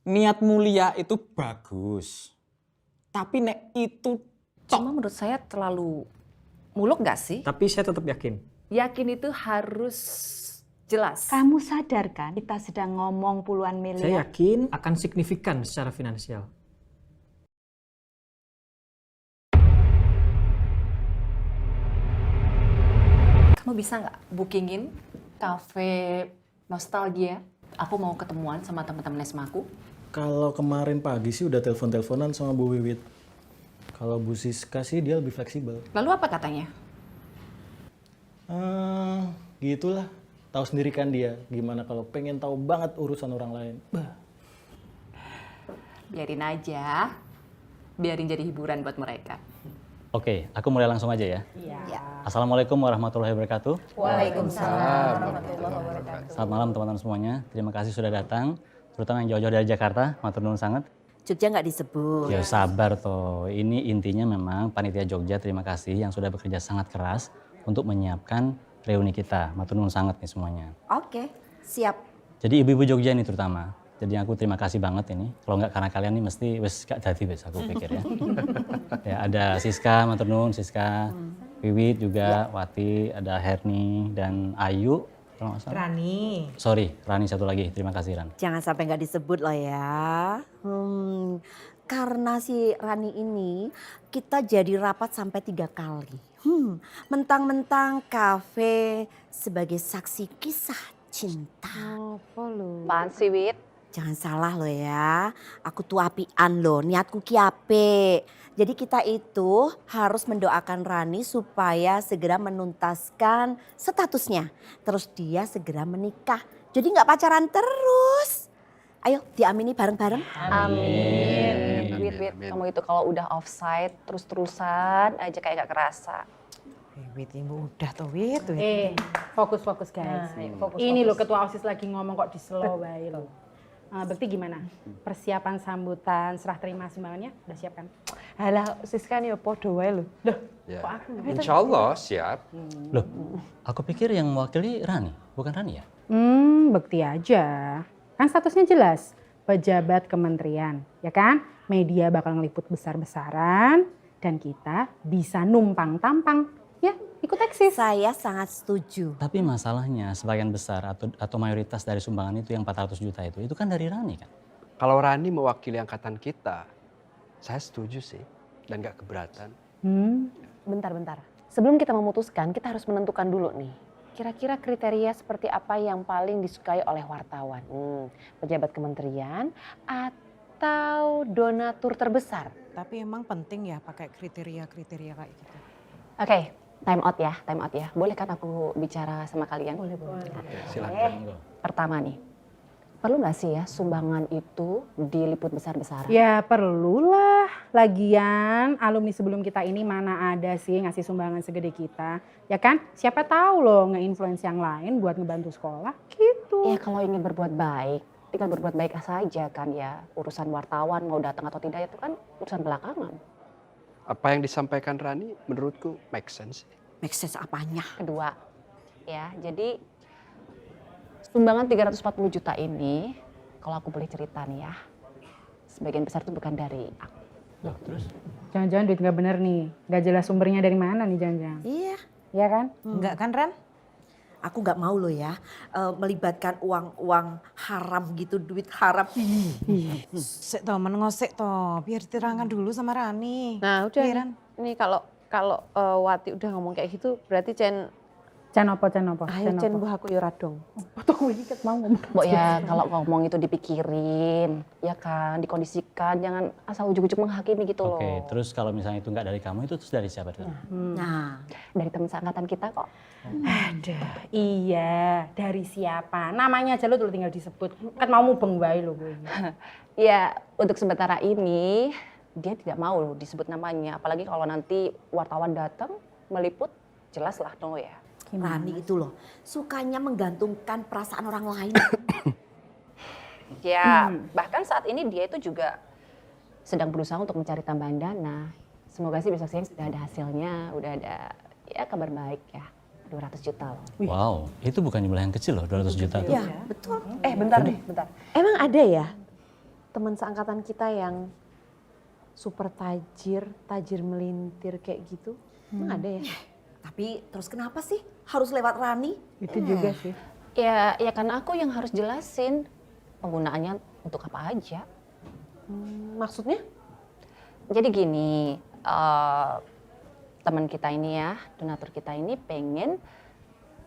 Niat mulia itu bagus. Tapi nek itu Cuma menurut saya terlalu muluk nggak sih? Tapi saya tetap yakin. Yakin itu harus jelas. Kamu sadar kan kita sedang ngomong puluhan Saya miliar? yakin akan signifikan secara finansial. Kamu bisa nggak bookingin cafe nostalgia? Aku mau ketemuan sama teman-teman SMA aku. Kalau kemarin pagi sih udah telepon-teleponan sama Bu Wiwit. Kalau Bu Siska sih dia lebih fleksibel. Lalu apa katanya? Gitulah. Tahu sendiri kan dia gimana kalau pengen tahu banget urusan orang lain. Bah. Biarin aja. Biarin jadi hiburan buat mereka. Oke, aku mulai langsung aja ya. Iya. Assalamualaikum warahmatullahi wabarakatuh. Waalaikumsalam warahmatullahi wabarakatuh. Selamat malam teman-teman semuanya. Terima kasih sudah datang, terutama yang jauh-jauh dari Jakarta. Matur nuwun sangat. Jogja nggak disebut. Ya sabar toh. Ini intinya memang panitia Jogja terima kasih yang sudah bekerja sangat keras untuk menyiapkan reuni kita. Matur nuwun sangat nih semuanya. Oke, siap. Jadi ibu-ibu Jogja ini terutama. Jadi aku terima kasih banget ini. Kalau nggak karena kalian nih mesti wes gak jadi wes aku pikir ya. Ya ada Siska, matur nuwun Siska, Wiwit juga, Wati, ada Herni dan Ayu. Kalau nggak salah. Rani. Sorry, Rani satu lagi. Terima kasih Ran. Jangan sampai nggak disebut loh ya. Karena si Rani ini kita jadi rapat sampai 3 kali. Mentang-mentang kafe sebagai saksi kisah cinta. Apaan sih, Wit? Jangan salah loh ya, aku tuh apian loh, niatku ki ape. Jadi kita itu harus mendoakan Rani supaya segera menuntaskan statusnya. Terus dia segera menikah, jadi nggak pacaran terus. Ayo diamini bareng-bareng. Amin. Wit, kamu itu kalau udah offside terus-terusan aja kayak gak kerasa. Wit, ibu udah tuh Wit. Fokus guys. Ini loh ketua OSIS lagi ngomong kok di slow wae loh. Bekti gimana? Persiapan sambutan serah terima sumbangannya udah siap kan? Halah, Siska nih ya podo wae lho. Loh, Ya. kok aku? Insya Allah siap. Loh, aku pikir yang mewakili Rani, bukan Rani ya? Bekti aja. Kan statusnya jelas, pejabat kementerian, ya kan? Media bakal ngeliput besar-besaran dan kita bisa numpang tampang. Ya, ikut eksis. Saya sangat setuju. Tapi masalahnya sebagian besar atau mayoritas dari sumbangan itu yang 400 juta itu kan dari Rani kan? Kalau Rani mewakili angkatan kita, saya setuju sih dan gak keberatan. Bentar. Sebelum kita memutuskan, kita harus menentukan dulu nih. Kira-kira kriteria seperti apa yang paling disukai oleh wartawan? Pejabat kementerian atau donatur terbesar? Tapi emang penting ya pakai kriteria-kriteria kayak gitu. Oke, time out ya. Boleh kan aku bicara sama kalian? Boleh. Silakan. Pertama nih, perlu nggak sih ya sumbangan itu diliput besar-besaran? Ya perlulah. Lagian alumni sebelum kita ini mana ada sih ngasih sumbangan segede kita. Ya kan? Siapa tahu loh nge-influence yang lain buat ngebantu sekolah gitu. Ya kalau ingin berbuat baik, tinggal berbuat baik saja kan ya. Urusan wartawan mau datang atau tidak itu kan urusan belakangan. Apa yang disampaikan Rani menurutku make sense. Make sense apanya? Kedua, ya jadi sumbangan 340 juta ini, kalau aku boleh cerita nih ya, sebagian besar itu bukan dari aku. Loh, terus? Jangan-jangan duit nggak bener nih. Nggak jelas sumbernya dari mana nih jangan-jangan. Iya. Iya kan? Enggak kan Ran? Aku nggak mau loh ya melibatkan uang haram gitu, duit haram. Sik toh, menengosek toh, biar diterangkan dulu sama Rani. Nah udah Iya, nih, Ran. ini kalau Wati udah ngomong kayak gitu berarti Can apa? ayo Cen buah aku yura dong. Tuh ini mau ngomong. Mbok ya kalau ngomong itu dipikirin, ya kan, dikondisikan, jangan asal ujuk-ujuk menghakimi gitu loh. Oke, terus kalau misalnya itu nggak dari kamu itu terus dari siapa tuh? Nah, Dari teman seangkatan kita kok. Aduh, iya. Dari siapa? Namanya aja lo tuh tinggal disebut. Kan mau mubeng wae lo gue. Ya untuk sementara ini dia tidak mau disebut namanya, apalagi kalau nanti wartawan datang meliput, jelas lah no ya. Rani itu loh sukanya menggantungkan perasaan orang lain. Ya bahkan saat ini dia itu juga sedang berusaha untuk mencari tambahan dana. Semoga sih besok siang sudah ada hasilnya, udah ada ya kabar baik ya. 200 juta loh. Wow, itu bukan jumlah yang kecil loh, 200 juta tuh. Ya betul. Bentar deh, bentar. Emang ada ya? teman seangkatan kita yang super tajir melintir kayak gitu? Emang ada ya? Tapi terus kenapa sih harus lewat Rani? Itu juga sih. Ya karena aku yang harus jelasin penggunaannya untuk apa aja. Maksudnya? Jadi gini, teman kita ini ya, donatur kita ini pengen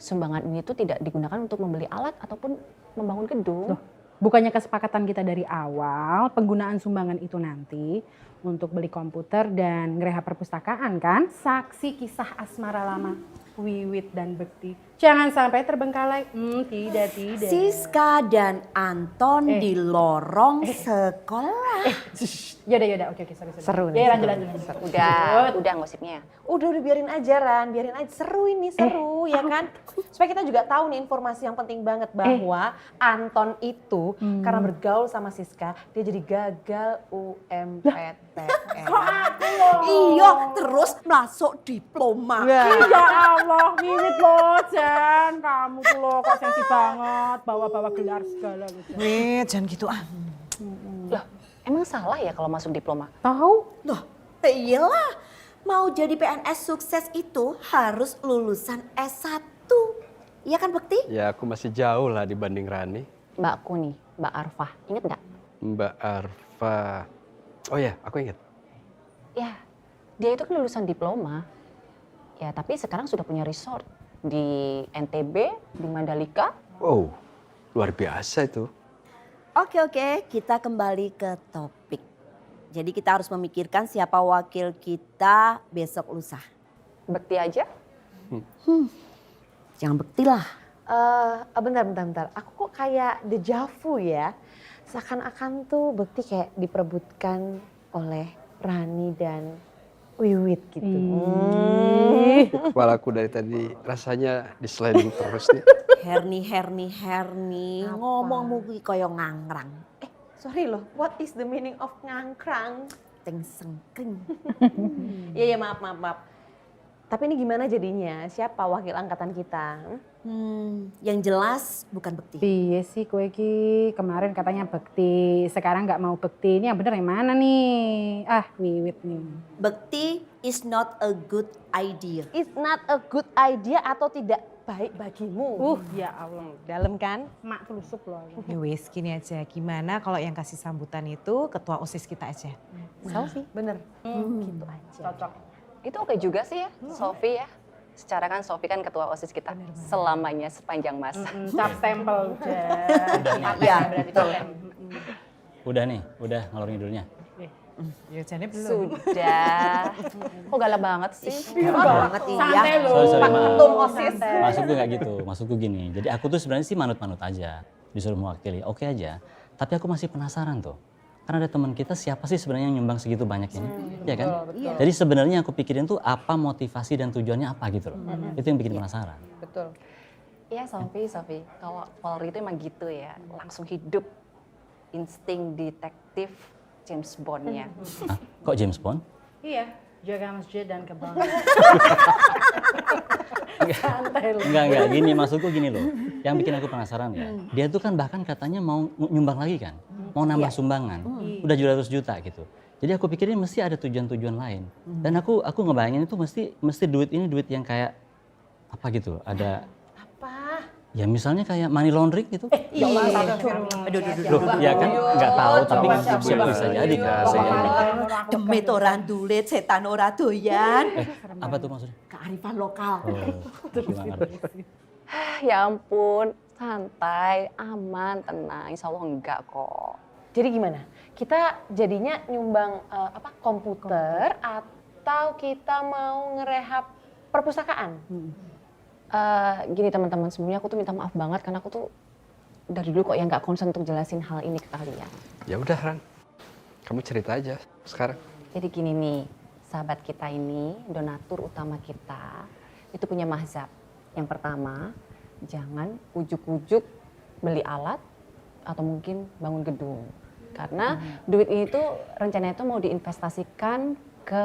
sumbangan ini tuh tidak digunakan untuk membeli alat ataupun membangun gedung. Bukannya kesepakatan kita dari awal penggunaan sumbangan itu nanti untuk beli komputer dan ngerehab perpustakaan kan? Saksi kisah asmara lama Wiwit dan Bekti. Jangan sampai terbengkalai. Tidak. Siska dan Anton di lorong sekolah. Yaudah, oke, sorry. Seru nih. Ya, lanjut. Udah ngosipnya. Udah biarin aja Ran, biarin aja. Seru ini, seru ya kan? Supaya kita juga tahu nih informasi yang penting banget bahwa Anton itu karena bergaul sama Siska, dia jadi gagal UMPTN. Kok aku loh? Iya, terus masuk diploma. Ya Allah, Wiwit loh, Jan. Kamu tuh loh kok sensi banget, bawa-bawa gelar segala gitu. Wih, jangan gitu ah. Loh, emang salah ya kalau masuk diploma? Tahu? Loh, iyalah. Mau jadi PNS sukses itu harus lulusan S1. Iya kan Bekti? Ya aku masih jauh lah dibanding Rani. Mbakku nih, Mbak Arfah, inget nggak? Mbak Arfa. Oh ya, aku ingat. Ya, dia itu kan lulusan diploma. Ya, tapi sekarang sudah punya resort di NTB, di Mandalika. Wow, luar biasa itu. Oke, kita kembali ke topik. Jadi kita harus memikirkan siapa wakil kita besok lusa. Bekti aja? Jangan Bekti lah. Bentar. Aku kok kayak dejavu ya. Seakan-akan tuh Bekti kayak diperebutkan oleh Rani dan Wiwit gitu. Kepalaku dari tadi rasanya di sliding terus nih. Herni. Ngomong mugi koyo ngangrang. Sorry loh, what is the meaning of ngangkrang? Tengsengkring. Iya, maaf. Tapi ini gimana jadinya? Siapa wakil angkatan kita? Yang jelas bukan Bekti. Iya sih kue ki kemarin katanya Bekti, sekarang nggak mau Bekti. Ini yang bener yang mana nih? Wiwit nih. Bekti is not a good idea. It's not a good idea atau tidak baik bagimu. Ya Allah. Dalam kan? Mak telusuk loh. Ya wes gini aja, gimana kalau yang kasih sambutan itu ketua OSIS kita aja? Sofi, bener. Gitu aja. Cocok. Itu oke juga sih ya, Sofi ya. Secara kan Sofi kan ketua OSIS kita selamanya sepanjang masa. Cap stempel udah. Ya, Udah ngalor ngidulnya. Ya jane belum. Sudah. Kok galak banget sih? banget Santai iya. loh. Sorry, maaf. Ketum OSIS. Maksudku nggak gitu, maksudku gini. Jadi aku tuh sebenarnya sih manut-manut aja, disuruh mewakili, oke aja. Tapi aku masih penasaran tuh, karena ada teman kita siapa sih sebenarnya yang nyumbang segitu banyaknya, ya kan? Iya. Jadi sebenarnya aku pikirin tuh apa motivasi dan tujuannya apa gitu loh. Itu yang bikin penasaran. Betul. Iya Sofi. Kalau Polri itu emang gitu ya, langsung hidup insting detektif James Bond-nya. Hah? Kok James Bond? Iya, jaga masjid dan kebang. Enggak, gini maksudku gini loh. Yang bikin aku penasaran ya. Dia tuh kan bahkan katanya mau nyumbang lagi kan. Mau nambah sumbangan. Udah 700 juta gitu. Jadi aku pikirin mesti ada tujuan-tujuan lain. Dan aku ngebayangin itu mesti duit ini duit yang kayak apa gitu. Ada Apa? ya misalnya kayak money laundering gitu. Iya. Loh, ya kan nggak tahu tapi bisa jadi kan. Demit ora ndulit, setan ora doyan. Apa tuh maksudnya? Kearifan lokal. Gimana? Ya ampun, santai, aman, tenang, insya Allah enggak kok. Jadi gimana? Kita jadinya nyumbang komputer atau kita mau ngerehab perpustakaan? Gini teman-teman, sebenarnya aku tuh minta maaf banget karena aku tuh dari dulu kok yang nggak konsen untuk jelasin hal ini ke kalian. Ya udah Ran, kamu cerita aja sekarang. Jadi gini nih, sahabat kita ini, donatur utama kita, itu punya mazhab. Yang pertama, jangan ujuk-ujuk beli alat atau mungkin bangun gedung. Karena duit ini tuh rencananya tuh mau diinvestasikan ke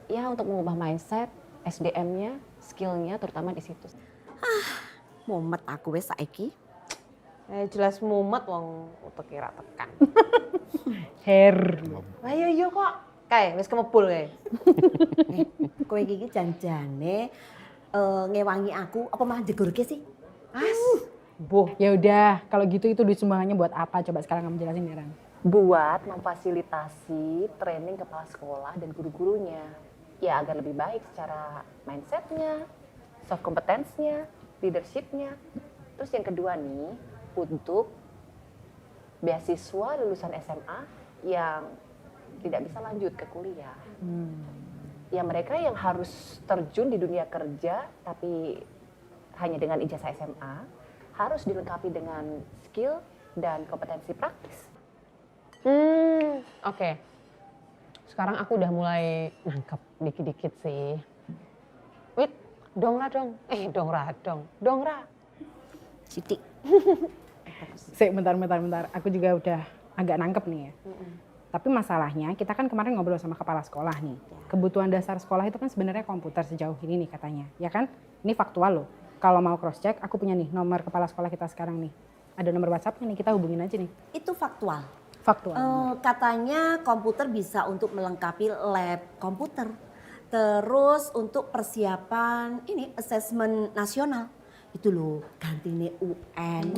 ya untuk mengubah mindset, SDM-nya, skill-nya terutama di situ. Mumet aku wes saiki. Jelas mumet wong utek kira tekan. Ayo yo kok. Kae wis kemebul kae. Kowe iki janjane ngewangi aku apa malah jegurke sih? Boh, ya udah kalau gitu itu duit sumbangannya buat apa? Coba sekarang kamu jelasin ya, Ran. Buat memfasilitasi training kepala sekolah dan guru-gurunya. Ya agar lebih baik secara mindsetnya, soft competence-nya, leadership-nya. Terus yang kedua nih, untuk beasiswa lulusan SMA yang tidak bisa lanjut ke kuliah. Ya mereka yang harus terjun di dunia kerja tapi hanya dengan ijazah SMA harus dilengkapi dengan skill dan kompetensi praktis. Oke. Sekarang aku udah mulai nangkep dikit-dikit sih. Wait, dongra dong. Dongra. Sidik. Bentar. Aku juga udah agak nangkep nih ya. Tapi masalahnya kita kan kemarin ngobrol sama kepala sekolah nih. Kebutuhan dasar sekolah itu kan sebenarnya komputer sejauh ini nih katanya. Ya kan? Ini faktual loh. Kalau mau cross check, aku punya nih nomor kepala sekolah kita sekarang nih. Ada nomor WhatsApp-nya nih, kita hubungin aja nih. Itu faktual. Katanya komputer bisa untuk melengkapi lab komputer. Terus untuk persiapan ini assessment nasional. Itu loh, gantine UN.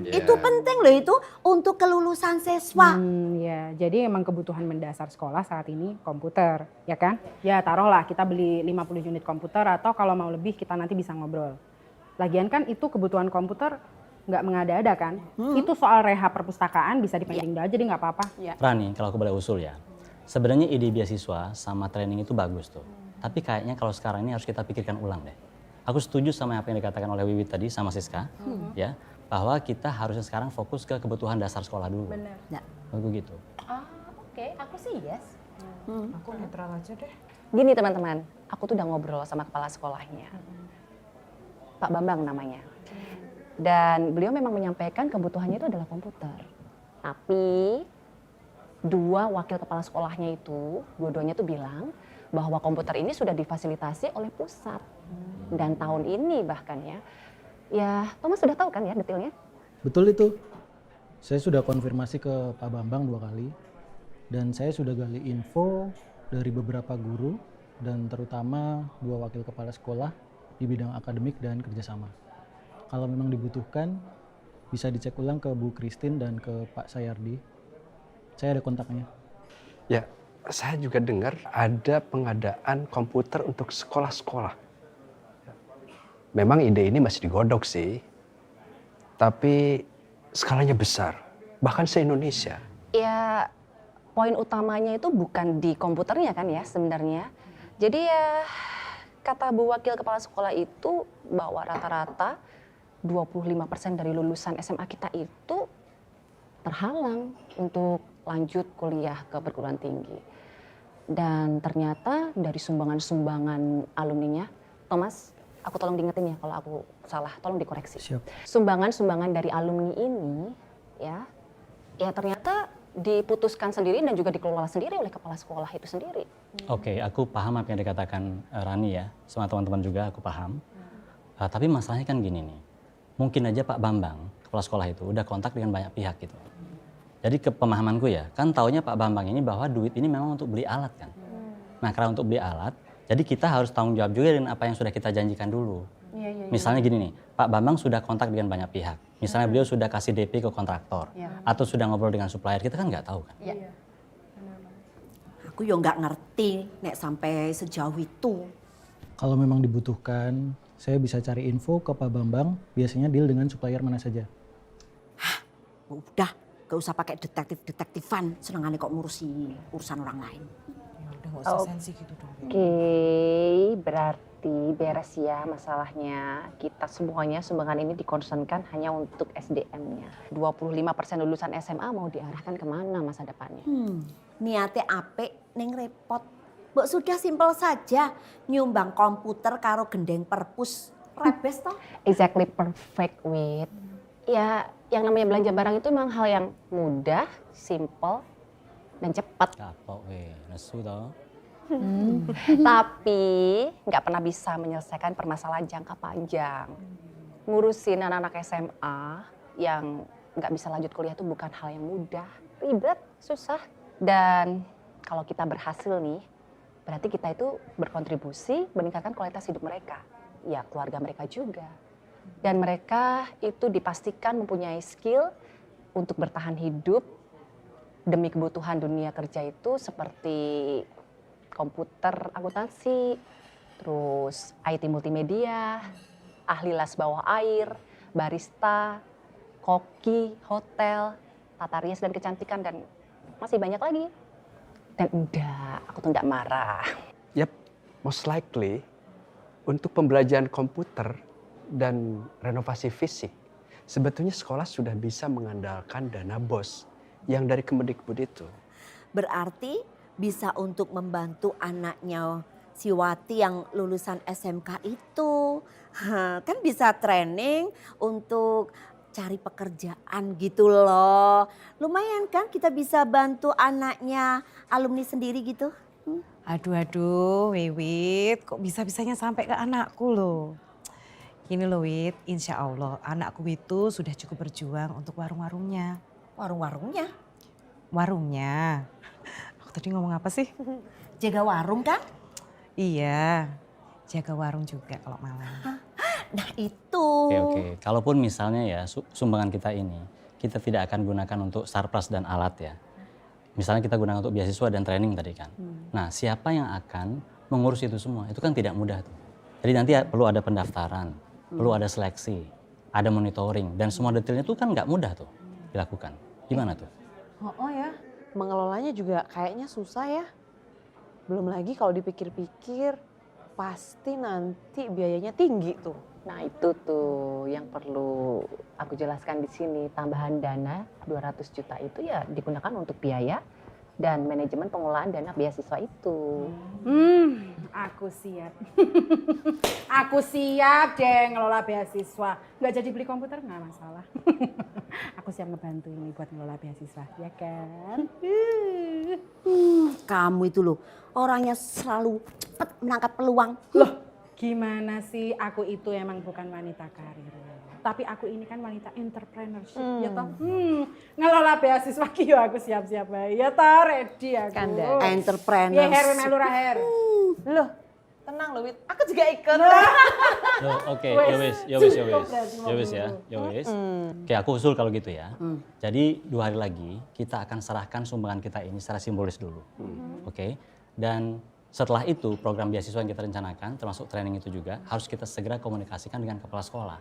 Itu penting loh itu untuk kelulusan siswa. Ya, jadi emang kebutuhan mendasar sekolah saat ini komputer, ya kan? Ya taruhlah kita beli 50 unit komputer atau kalau mau lebih kita nanti bisa ngobrol. Lagian kan itu kebutuhan komputer nggak mengada-ada kan? Itu soal rehab perpustakaan bisa dipending aja deh nggak apa-apa. Rani, kalau aku boleh usul ya. Sebenarnya ide beasiswa sama training itu bagus tuh. Tapi kayaknya kalau sekarang ini harus kita pikirkan ulang deh. Aku setuju sama apa yang dikatakan oleh Wiwit tadi sama Siska, ya, bahwa kita harusnya sekarang fokus ke kebutuhan dasar sekolah dulu. Benar. Bagus gitu. Oke, aku sih yes. Aku netral aja deh. Gini teman-teman, aku tuh udah ngobrol sama kepala sekolahnya. Pak Bambang namanya. Dan beliau memang menyampaikan kebutuhannya itu adalah komputer. Tapi dua wakil kepala sekolahnya itu, dua-duanya tuh bilang bahwa komputer ini sudah difasilitasi oleh pusat. Dan tahun ini bahkan ya Thomas sudah tahu kan ya detailnya? Betul itu. Saya sudah konfirmasi ke Pak Bambang 2 kali. Dan saya sudah gali info dari beberapa guru dan terutama 2 wakil kepala sekolah di bidang akademik dan kerjasama. Kalau memang dibutuhkan, bisa dicek ulang ke Bu Christine dan ke Pak Sayardi. Saya ada kontaknya. Ya, saya juga dengar ada pengadaan komputer untuk sekolah-sekolah. Memang ide ini masih digodok sih, tapi skalanya besar, bahkan se-Indonesia. Ya poin utamanya itu bukan di komputernya kan ya sebenarnya. Jadi ya kata Bu Wakil Kepala Sekolah itu bahwa rata-rata 25% dari lulusan SMA kita itu terhalang untuk lanjut kuliah ke perguruan tinggi. Dan ternyata dari sumbangan-sumbangan alumninya, Thomas, aku tolong diingetin ya kalau aku salah, tolong dikoreksi. Siap. Sumbangan-sumbangan dari alumni ini ya ternyata diputuskan sendiri dan juga dikelola sendiri oleh kepala sekolah itu sendiri. Oke, aku paham apa yang dikatakan Rani ya, sama teman-teman juga aku paham. Tapi masalahnya kan gini nih, mungkin aja Pak Bambang, kepala sekolah itu udah kontak dengan banyak pihak gitu. Jadi kepemahamanku ya, kan taunya Pak Bambang ini bahwa duit ini memang untuk beli alat kan. Nah karena untuk beli alat, jadi kita harus tanggung jawab juga dengan apa yang sudah kita janjikan dulu. Misalnya gini nih, Pak Bambang sudah kontak dengan banyak pihak. Misalnya beliau sudah kasih DP ke kontraktor. Atau sudah ngobrol dengan supplier, kita kan nggak tahu kan. Aku ya nggak ngerti nek sampai sejauh itu. Kalau memang dibutuhkan, saya bisa cari info ke Pak Bambang, biasanya deal dengan supplier mana saja. Udah, gak usah pakai detektif-detektifan, senengannya kok ngurusi urusan orang lain. Ya udah nggak usah sensi gitu dong. Oke, berarti beres ya masalahnya. Kita semuanya sumbangan ini dikonsenkan hanya untuk SDM-nya. 25% lulusan SMA mau diarahkan kemana masa depannya? Niate apik ning repot. Mbok sudah simpel saja, nyumbang komputer karo gendeng perpus. Rebes toh? Exactly perfect with. Ya, yang namanya belanja barang itu memang hal yang mudah, simple, dan cepat. Kapok nesu toh. Tapi nggak pernah bisa menyelesaikan permasalahan jangka panjang. Ngurusin anak-anak SMA yang nggak bisa lanjut kuliah itu bukan hal yang mudah, ribet, susah. Dan kalau kita berhasil nih, berarti kita itu berkontribusi meningkatkan kualitas hidup mereka. Ya, keluarga mereka juga. Dan mereka itu dipastikan mempunyai skill untuk bertahan hidup demi kebutuhan dunia kerja itu seperti komputer akuntansi, terus IT multimedia, ahli las bawah air, barista, koki, hotel, tata rias dan kecantikan, dan masih banyak lagi. Dan enggak, aku tuh enggak marah. Yap, most likely untuk pembelajaran komputer dan renovasi fisik, sebetulnya sekolah sudah bisa mengandalkan dana BOS yang dari Kemendikbud itu. Berarti bisa untuk membantu anaknya si Wati yang lulusan SMK itu. Kan bisa training untuk cari pekerjaan gitu loh. Lumayan kan kita bisa bantu anaknya alumni sendiri gitu. Aduh, Wiwit, kok bisa-bisanya sampai ke anakku loh. Gini loh Wit, insya Allah anakku itu sudah cukup berjuang untuk warung-warungnya. Warung-warungnya? Warungnya. Aku tadi ngomong apa sih? Jaga warung kan? Iya, jaga warung juga kalau malam. Nah itu. Oke. Kalaupun misalnya ya sumbangan kita ini, kita tidak akan gunakan untuk sarpras dan alat ya. Misalnya kita gunakan untuk beasiswa dan training tadi kan. Nah, siapa yang akan mengurus itu semua? Itu kan tidak mudah tuh. Jadi nanti perlu ada pendaftaran, perlu ada seleksi, ada monitoring, dan semua detailnya itu kan nggak mudah tuh dilakukan. Gimana tuh? Oh ya, mengelolanya juga kayaknya susah ya. Belum lagi kalau dipikir-pikir, pasti nanti biayanya tinggi tuh. Nah itu tuh yang perlu aku jelaskan di sini. Tambahan dana 200 juta itu ya digunakan untuk biaya dan manajemen pengelolaan dana beasiswa itu. Aku siap. Aku siap deh ngelola beasiswa. Nggak jadi beli komputer nggak masalah. Aku siap ngebantu ini buat ngelola beasiswa, ya kan? Kamu itu loh orangnya selalu cepat menangkap peluang. Loh, gimana sih? Aku itu emang bukan wanita karir. Tapi aku ini kan wanita entrepreneurship, ya toh. Ngelola beasiswa ki yo aku siap-siap bae. Ya toh, ready aku. Kanda. Entrepreneurship. Ya her melu ra her. Loh, tenang loh Wit, aku juga ikut. Oke, Wes, ya wis cukup ya wis. Oke, aku usul kalau gitu ya. Jadi 2 hari lagi kita akan serahkan sumbangan kita ini secara simbolis dulu. Oke. Dan setelah itu program beasiswa yang kita rencanakan termasuk training itu juga harus kita segera komunikasikan dengan kepala sekolah.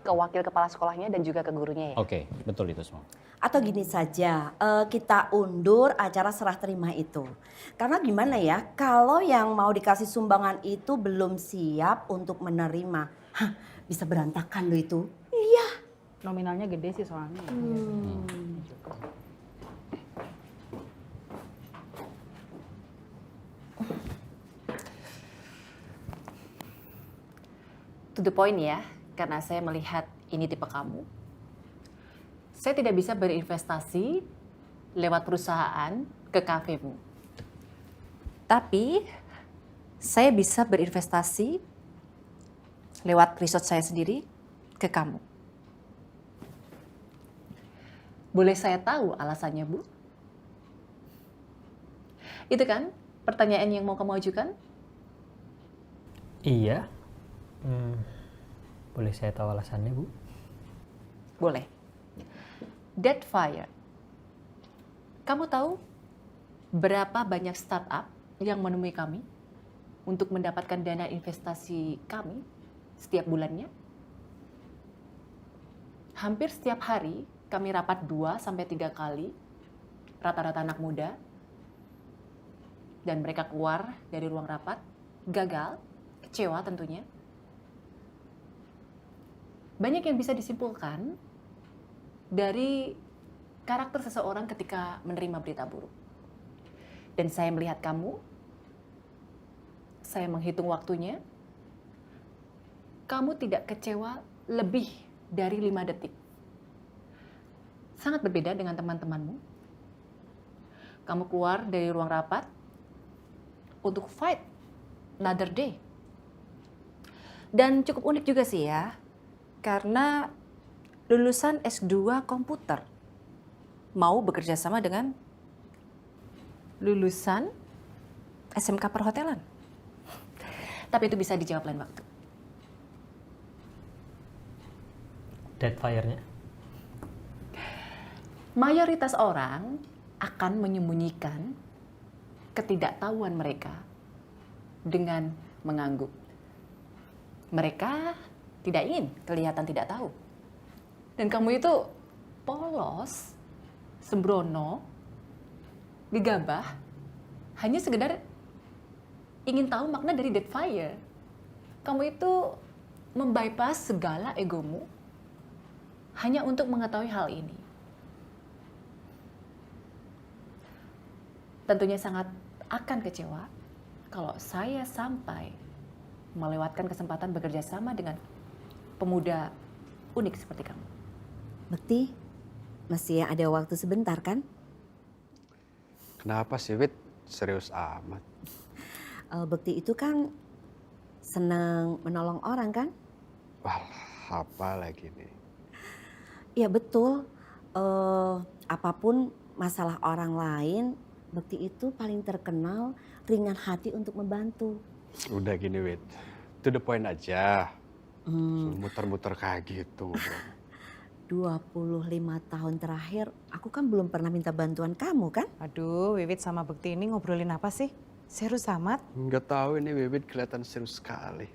Ke wakil kepala sekolahnya dan juga ke gurunya ya. Oke, betul itu semua. Atau gini saja, kita undur acara serah terima itu. Karena gimana ya, kalau yang mau dikasih sumbangan itu belum siap untuk menerima, bisa berantakan loh itu. Iya. Nominalnya gede sih soalnya. To the point ya, karena saya melihat ini tipe kamu. Saya tidak bisa berinvestasi lewat perusahaan ke kafemu. Tapi saya bisa berinvestasi lewat resort saya sendiri ke kamu. Boleh saya tahu alasannya, Bu? Itu kan pertanyaan yang mau kamu ajukan? Iya. Boleh saya tahu alasannya, Bu? Boleh. Deadfire. Kamu tahu berapa banyak startup yang menemui kami untuk mendapatkan dana investasi kami setiap bulannya? Hampir setiap hari kami rapat 2-3 kali, rata-rata anak muda, dan mereka keluar dari ruang rapat, gagal, kecewa tentunya. Banyak yang bisa disimpulkan dari karakter seseorang ketika menerima berita buruk. Dan saya melihat kamu, saya menghitung waktunya, kamu tidak kecewa lebih dari 5 detik. Sangat berbeda dengan teman-temanmu. Kamu keluar dari ruang rapat untuk fight another day. Dan cukup unik juga sih ya, karena lulusan S2 komputer. Mau bekerja sama dengan lulusan SMK perhotelan. Tapi itu bisa dijawab lain waktu. Deadfire-nya. Mayoritas orang akan menyembunyikan ketidaktahuan mereka dengan mengangguk. Mereka tidak ingin kelihatan tidak tahu. Dan kamu itu polos, sembrono, gegabah, hanya sekedar ingin tahu makna dari Deadfire. Kamu itu membypass segala egomu hanya untuk mengetahui hal ini. Tentunya sangat akan kecewa kalau saya sampai melewatkan kesempatan bekerja sama dengan pemuda unik seperti kamu. Bekti, masih ada waktu sebentar kan? Kenapa sih, Wit? Serius amat. Bekti itu kan senang menolong orang kan? Wah, apa lagi nih? Iya betul. Apapun masalah orang lain, Bekti itu paling terkenal ringan hati untuk membantu. Udah gini, Wit. To the point aja. Muter-muter kayak gitu. 25 tahun terakhir, aku kan belum pernah minta bantuan kamu kan? Aduh, Wiwit sama Bekti ini ngobrolin apa sih? Serius amat? Nggak tahu ini Wiwit kelihatan serius sekali.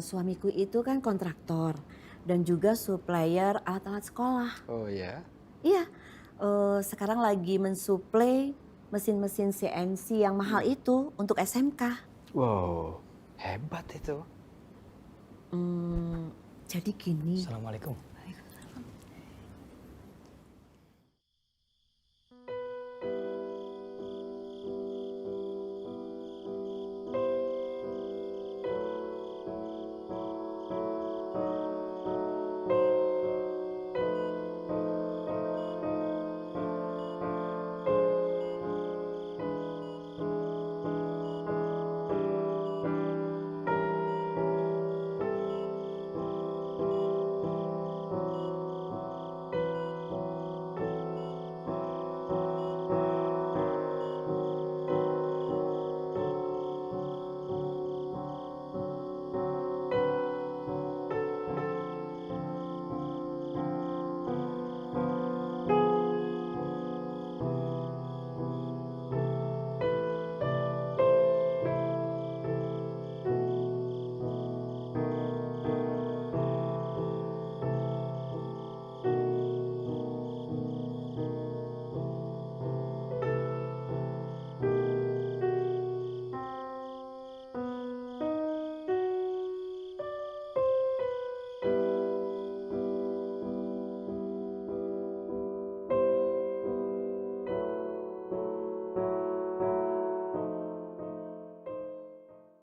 Suamiku itu kan kontraktor dan juga supplier alat-alat sekolah. Oh ya? Iya, sekarang lagi mensuplai mesin-mesin CNC yang mahal itu untuk SMK. Wow, hebat itu. Jadi gini. Assalamualaikum.